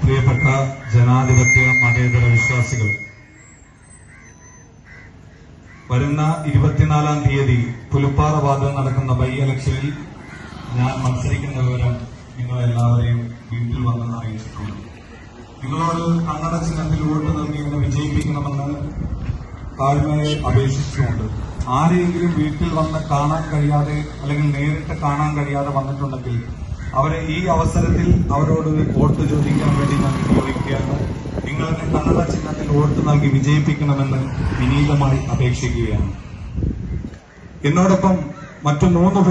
പ്രിയപ്പെട്ട ജനാധിപത്യ മതേതര വിശ്വാസികൾ, വരുന്ന 24-ാം തീയതി പുലുപ്പാറ വാർഡിൽ നടക്കുന്ന ബൈ ഇലക്ഷനിൽ ഞാൻ മത്സരിക്കുന്ന വിവരം നിങ്ങളെല്ലാവരെയും വീട്ടിൽ വന്ന് അറിയിച്ചിട്ടുണ്ട്. നിങ്ങളോട് കന്നഡ ചിഹ്നത്തിൽ വോട്ട് നൽകി ഇങ്ങനെ വിജയിപ്പിക്കണമെന്ന് താഴ്മയെ അപേക്ഷിച്ചുകൊണ്ട് ആരെയെങ്കിലും വീട്ടിൽ വന്ന് കാണാൻ കഴിയാതെ അല്ലെങ്കിൽ നേരിട്ട് കാണാൻ കഴിയാതെ വന്നിട്ടുണ്ടെങ്കിൽ അവരെ ഈ അവസരത്തിൽ അവരോട് വോട്ട് ചോദിക്കാൻ വേണ്ടി ഞാൻ ചോദിക്കുകയാണ്. നിങ്ങളുടെ കന്നഡ ചിഹ്നത്തിൽ വോട്ട് നൽകി വിജയിപ്പിക്കണമെന്ന് വിനീതമായി അപേക്ഷിക്കുകയാണ്. എന്നോടൊപ്പം മറ്റു 3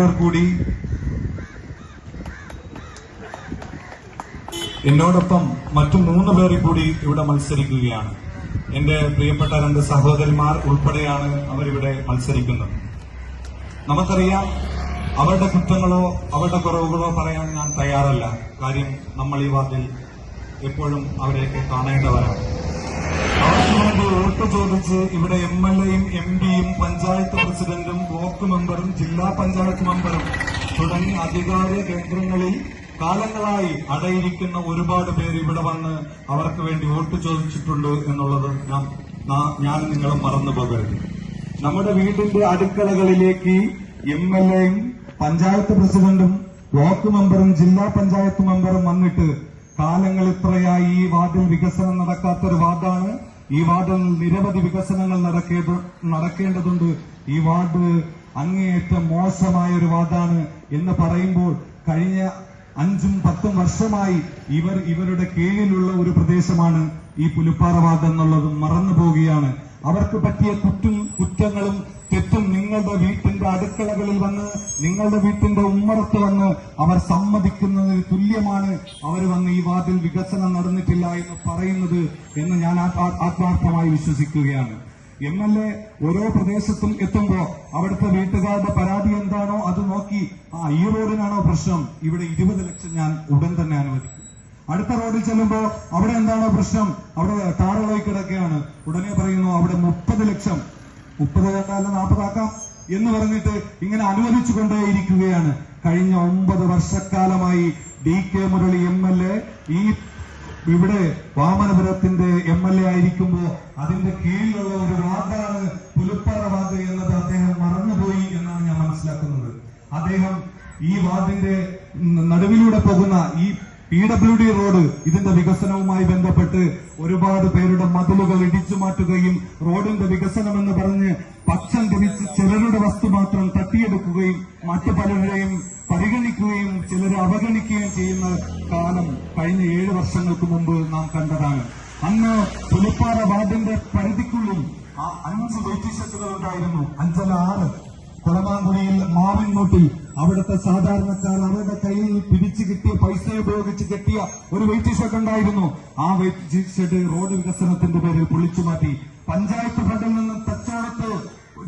പേർ കൂടി ഇവിടെ മത്സരിക്കുകയാണ്. എന്റെ പ്രിയപ്പെട്ട 2 സഹോദരന്മാർ ഉൾപ്പെടെയാണ് അവരിവിടെ മത്സരിക്കുന്നത്. നമുക്കറിയാം, അവരുടെ കുറ്റങ്ങളോ അവരുടെ കുറവുകളോ പറയാൻ ഞാൻ തയ്യാറല്ല. കാര്യം നമ്മൾ ഈ വാർഡിൽ എപ്പോഴും അവരെയൊക്കെ കാണേണ്ടവരാണ്. അവർക്ക് വേണ്ടി വോട്ട് ചോദിച്ച് ഇവിടെ MLA-യും MP-യും പഞ്ചായത്ത് പ്രസിഡന്റും ബ്ലോക്ക് മെമ്പറും ജില്ലാ പഞ്ചായത്ത് മെമ്പറും തുടങ്ങി അധികാര കേന്ദ്രങ്ങളിൽ കാലങ്ങളായി അടയിരിക്കുന്ന ഒരുപാട് പേര് ഇവിടെ വന്ന് അവർക്ക് വേണ്ടി വോട്ട് ചോദിച്ചിട്ടുണ്ട് എന്നുള്ളത് ഞാൻ നിങ്ങളെ മറന്നു പോകരുത്. നമ്മുടെ വീടിന്റെ അടുക്കളകളിലേക്ക് MLA-യും പഞ്ചായത്ത് പ്രസിഡന്റും ബ്ലോക്ക് മെമ്പറും ജില്ലാ പഞ്ചായത്ത് മെമ്പറും വന്നിട്ട് കാലങ്ങൾ ഇത്രയായി ഈ വാർഡിൽ വികസനം നടക്കാത്തൊരു വാർഡാണ്. ഈ വാർഡിൽ നിരവധി വികസനങ്ങൾ നടക്കേണ്ടതുണ്ട്. ഈ വാർഡ് അങ്ങേയറ്റം മോശമായ ഒരു വാർഡാണ് എന്ന് പറയുമ്പോൾ കഴിഞ്ഞ 5-10 വർഷമായി ഇവരുടെ കീഴിലുള്ള ഒരു പ്രദേശമാണ് ഈ പുലുപ്പാറ വാർഡ് എന്നുള്ളത് മറന്നു പോവുകയാണ്. അവർക്ക് പറ്റിയ കുറ്റങ്ങളും തെറ്റും നിങ്ങളുടെ വീട്ടിന്റെ അടുക്കളകളിൽ വന്ന്, നിങ്ങളുടെ വീട്ടിന്റെ ഉമ്മറത്ത് വന്ന് അവർ സമ്മതിക്കുന്നതിന് തുല്യമാണ് അവർ വന്ന് ഈ വാർഡിൽ വികസനം നടന്നിട്ടില്ല എന്ന് പറയുന്നത് എന്ന് ഞാൻ ആത്മാർത്ഥമായി വിശ്വസിക്കുകയാണ്. MLA ഓരോ പ്രദേശത്തും എത്തുമ്പോ അവിടുത്തെ വീട്ടുകാരുടെ പരാതി എന്താണോ അത് നോക്കി, ഈ റോഡിനാണോ പ്രശ്നം, ഇവിടെ 20 ലക്ഷം ഞാൻ ഉടൻ തന്നെ അനുവദിക്കും. അടുത്ത റോഡിൽ ചെല്ലുമ്പോ അവിടെ എന്താണോ പ്രശ്നം, അവിടെ ടാറുകളായി കിടക്കുകയാണ്, ഉടനെ പറയുന്നു അവിടെ 30 ലക്ഷം, 30 കേട്ടാലും 40 ആക്കാം എന്ന് പറഞ്ഞിട്ട് ഇങ്ങനെ അനുവദിച്ചുകൊണ്ടേയിരിക്കുകയാണ്. കഴിഞ്ഞ 9 വർഷക്കാലമായി DK മുരളി MLA ഇവിടെ വാമനപുരത്തിന്റെ MLA ആയിരിക്കുമ്പോ അതിന്റെ കീഴിലുള്ള ഒരു വാർഡാണ് പുലുപ്പാറ വാർഡ് എന്നത് അദ്ദേഹം മറന്നുപോയി എന്നാണ് ഞാൻ മനസ്സിലാക്കുന്നത്. അദ്ദേഹം ഈ വാർഡിന്റെ നടുവിലൂടെ പോകുന്ന ഈ PWD റോഡ്, ഇതിന്റെ വികസനവുമായി ബന്ധപ്പെട്ട് ഒരുപാട് പേരുടെ മതിലുകൾ ഇടിച്ചു മാറ്റുകയും റോഡിന്റെ വികസനം എന്ന് പറഞ്ഞ് പക്ഷം തിരിച്ച് ചിലരുടെ വസ്തു മാത്രം തട്ടിയെടുക്കുകയും മറ്റു പലരെയും പരിഗണിക്കുകയും ചിലരെ അവഗണിക്കുകയും ചെയ്യുന്ന കാലം കഴിഞ്ഞ 7 വർഷങ്ങൾക്ക് മുമ്പ് നാം കണ്ടതാണ്. അന്ന് പുലുപ്പാറ വാർഡിന്റെ പരിധിക്കുള്ളിൽ 5 വെയിറ്റിംഗ് ഷെഡുകൾ ഉണ്ടായിരുന്നു. 5-6 കൊളമാങ്കുടിയിൽ മാവിൻമൂട്ടിൽ അവിടുത്തെ സാധാരണക്കാർ അവരുടെ കയ്യിൽ പിടിച്ചു കിട്ടിയ പൈസ ഉപയോഗിച്ച് കെട്ടിയ ഒരു വെയിറ്റിംഗ് ഷെഡ് ഉണ്ടായിരുന്നു. ആ വെയിറ്റിംഗ് ഷെഡ് റോഡ് വികസനത്തിന്റെ പേരിൽ പൊളിച്ചു മാറ്റി. പഞ്ചായത്ത് ഫണ്ടിൽ നിന്ന് തച്ചോളത്ത്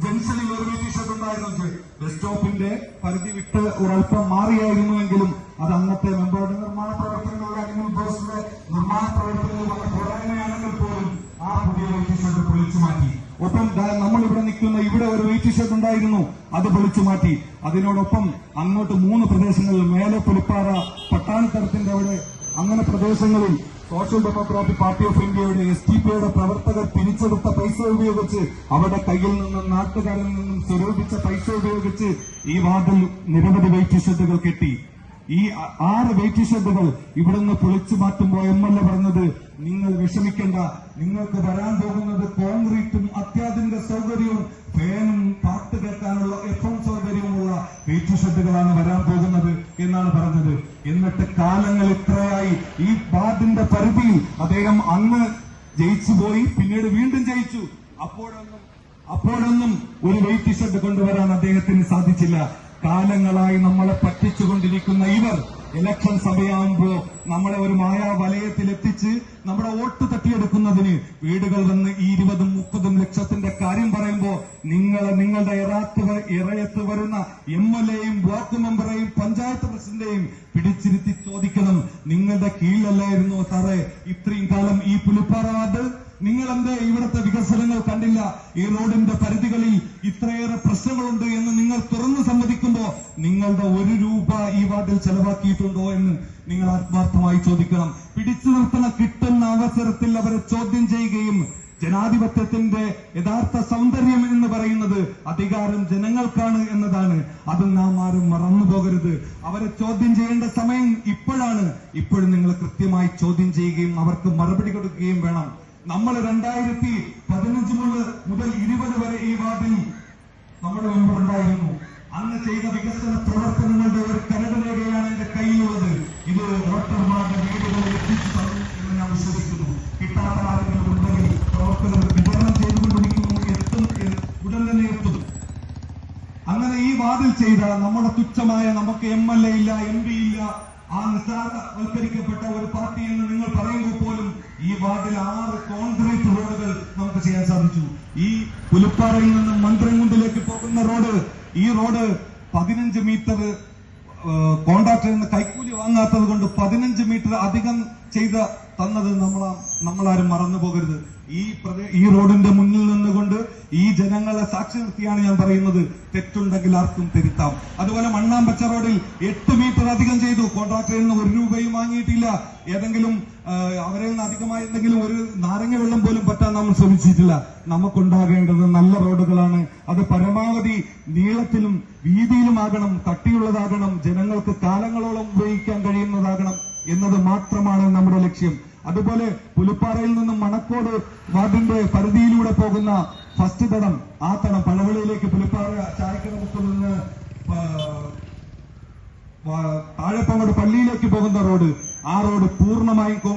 ജംഗ്ഷനിൽ ഒരു വെയിറ്റിംഗ് ഷെഡ് ഉണ്ടായിരുന്നു. ബസ് സ്റ്റോപ്പിന്റെ പരിധി വിട്ട് ഒരൽപ്പം മാറിയായിരുന്നുവെങ്കിലും അത് അന്നത്തെ മെമ്പറുടെ നിർമ്മാണ പ്രവർത്തനങ്ങളുടെ ബോസിന്റെ നിർമ്മാണ പ്രവർത്തനങ്ങൾ പോരായ്മയാണെങ്കിൽ പോലും ആ പുതിയ വെയിറ്റിംഗ് ഷെഡ് പൊളിച്ചു മാറ്റി. ഒപ്പം നമ്മളിവിടെ നിൽക്കുന്ന ഇവിടെ ഒരു വെയിറ്റിംഗ് ഷെഡ് ഉണ്ടായിരുന്നു, അത് പൊളിച്ചു മാറ്റി. അതിനോടൊപ്പം അങ്ങോട്ട് 3 പ്രദേശങ്ങളിൽ മേലെ പുലുപ്പാറ പട്ടാണിത്തരത്തിന്റെ അവിടെ അങ്ങനെ പ്രദേശങ്ങളിൽ സോഷ്യൽ ഡെമോക്രാറ്റിക് പാർട്ടി ഓഫ് ഇന്ത്യയുടെ SDPയുടെ പ്രവർത്തകർ പിരിച്ചെടുത്ത പൈസ ഉപയോഗിച്ച് അവരുടെ കയ്യിൽ നിന്നും നാട്ടുകാരിൽ നിന്നും സ്വരൂപിച്ച പൈസ ഉപയോഗിച്ച് ഈ വാർഡിൽ നിരവധി വെയിറ്റിംഗ് ഷെഡുകൾ കെട്ടി. ഈ 6 വെയിറ്റിംഗ് ഷെഡുകൾ ഇവിടുന്ന് പൊളിച്ചു മാറ്റുമ്പോൾ MLA പറഞ്ഞത്, നിങ്ങൾ വിഷമിക്കേണ്ട, നിങ്ങൾക്ക് വരാൻ പോകുന്നത് കോൺക്രീറ്റും അത്യാധുനിക സൗകര്യവും ഫാനും പാട്ട് കേൾക്കാനുള്ള FM സൗകര്യവുമുള്ള വെയിറ്റിംഗ് ഷെഡുകളാണ് വരാൻ പോകുന്നത് എന്നാണ് പറഞ്ഞത്. എന്നിട്ട് കാലങ്ങൾ ഇത്രയായി ഈ വാർഡിന്റെ പരിധിയിൽ അദ്ദേഹം അന്ന് ജയിച്ചുപോയി, പിന്നീട് വീണ്ടും ജയിച്ചു. അപ്പോഴൊന്നും ഒരു വെയിറ്റിംഗ് ഷെഡ് കൊണ്ടുവരാൻ അദ്ദേഹത്തിന് സാധിച്ചില്ല. കാലങ്ങളായി നമ്മളെ പറ്റിച്ചുകൊണ്ടിരിക്കുന്ന ഇവർ ഇലക്ഷൻ സമയമാകുമ്പോ നമ്മളെ ഒരു മായാവലയത്തിലെത്തിച്ച് നമ്മുടെ വോട്ട് തട്ടിയെടുക്കുന്നതിന് വീടുകൾ വന്ന് 20-30 ലക്ഷത്തിന്റെ കാര്യം പറയുമ്പോ നിങ്ങളുടെ ഇറയത്ത് വരുന്ന MLA-യും ബ്ലോക്ക് മെമ്പറേയും പഞ്ചായത്ത് പ്രസിഡന്റേയും പിടിച്ചിരുത്തി ചോദിക്കണം, നിങ്ങളുടെ കീഴിലല്ലായിരുന്നു സാറേ ഇത്രയും കാലം ഈ പുലുപ്പാറ വാർഡ്? നിങ്ങൾ എന്ത് ഇവിടുത്തെ വികസനങ്ങൾ കണ്ടില്ല, ഈ റോഡിന്റെ പരിധികളിൽ ഇത്രയേറെ പ്രശ്നങ്ങളുണ്ട് എന്ന് നിങ്ങൾ തുറന്നു സമ്മതിക്കുമ്പോ നിങ്ങളുടെ 1 രൂപ ഈ വാർഡിൽ ചെലവാക്കിയിട്ടുണ്ടോ എന്ന് നിങ്ങൾ ആത്മാർത്ഥമായി ചോദിക്കണം. പിടിച്ചു നിർത്തണ കിട്ടുന്ന അവസരത്തിൽ അവരെ ചോദ്യം ചെയ്യുകയും, ജനാധിപത്യത്തിന്റെ യഥാർത്ഥ സൗന്ദര്യം എന്ന് പറയുന്നത് അധികാരം ജനങ്ങൾക്കാണ് എന്നതാണ്. അത് നാം ആരും മറന്നു പോകരുത്. അവരെ ചോദ്യം ചെയ്യേണ്ട സമയം ഇപ്പോഴാണ്. ഇപ്പോഴും നിങ്ങൾ കൃത്യമായി ചോദ്യം ചെയ്യുകയും അവർക്ക് മറുപടി കൊടുക്കുകയും വേണം. നമ്മൾ 2015 മുതൽ 20 വരെ ഈ വാർഡിൽ നമ്മുടെ മുമ്പുണ്ടായിരുന്നു. അന്ന് ചെയ്ത വികസന പ്രവർത്തനങ്ങളുടെ ഒരു കരടുരേഖയാണ് എന്റെ കയ്യിലുള്ളത്. ഇത് വോട്ടർമാരുടെ വീടുകളിൽ എത്തിച്ചു തന്നു എന്ന് ഞാൻ വിശ്വസിക്കുന്നു. കിട്ടാത്ത ആളുകൾ ഉണ്ടെങ്കിൽ പ്രവർത്തകർ വിതരണം ചെയ്തുകൊണ്ടിരിക്കുന്നു, ഉടൻ തന്നെ എത്തും. അങ്ങനെ ഈ വാർഡിൽ ചെയ്ത നമ്മുടെ തുച്ഛമായ, നമുക്ക് MLA ഇല്ല, MP ഇല്ല, ആ നിസ്സാരവൽക്കരിക്കപ്പെട്ട ഒരു പാർട്ടി എന്ന് നിങ്ങൾ പറയുമ്പോൾ പോലും ഈ വാർഡിൽ 6 കോൺക്രീറ്റ് റോഡുകൾ നമുക്ക് ചെയ്യാൻ സാധിച്ചു. ഈ പുലിപ്പാറയിൽ നിന്നും മന്ത്രിമുണ്ടിലേക്ക് പോകുന്ന റോഡ്, ഈ റോഡ് 15 മീറ്റർ കോൺട്രാക്ടറിൽ നിന്ന് കൈക്കൂലി വാങ്ങാത്തത് കൊണ്ട് 15 മീറ്റർ അധികം ചെയ്ത് തന്നത് നമ്മളാരും മറന്നു പോകരുത്. ഈ റോഡിന്റെ മുന്നിൽ നിന്നുകൊണ്ട് ഈ ജനങ്ങളെ സാക്ഷി നിർത്തിയാണ് ഞാൻ പറയുന്നത്. തെറ്റുണ്ടെങ്കിൽ ആർക്കും തിരുത്താം. അതുപോലെ മണ്ണാമ്പച്ച റോഡിൽ 8 മീറ്റർ അധികം ചെയ്തു. കോൺട്രാക്ടറിൽ നിന്ന് 1 രൂപയും വാങ്ങിയിട്ടില്ല. ഏതെങ്കിലും അവരിൽ നിന്ന് അധികമായി എന്തെങ്കിലും ഒരു നാരങ്ങ വെള്ളം പോലും പറ്റാൻ നമ്മൾ ശ്രമിച്ചിട്ടില്ല. നമുക്കുണ്ടാകേണ്ടത് നല്ല റോഡുകളാണ്. അത് പരമാവധി നീളത്തിലും വീതിയിലുമാകണം, കട്ടിയുള്ളതാകണം, ജനങ്ങൾക്ക് കാലങ്ങളോളം ഉപയോഗിക്കാൻ കഴിയുന്നതാകണം എന്നത് മാത്രമാണ് നമ്മുടെ ലക്ഷ്യം. അതുപോലെ പുലിപ്പാറയിൽ നിന്നും മണക്കോട് വാർഡിന്റെ പരിധിയിലൂടെ പോകുന്ന ഫസ്റ്റ് തടം, ആ തടം പഴവളിയിലേക്ക് പുലിപ്പാറ ചായക്കടമുക്കിൽ നിന്ന് താഴെപ്പങ്ങോട് പള്ളിയിലേക്ക് പോകുന്ന റോഡ്, ആ റോഡ് പൂർണ്ണമായും കോൺഗ്രസ്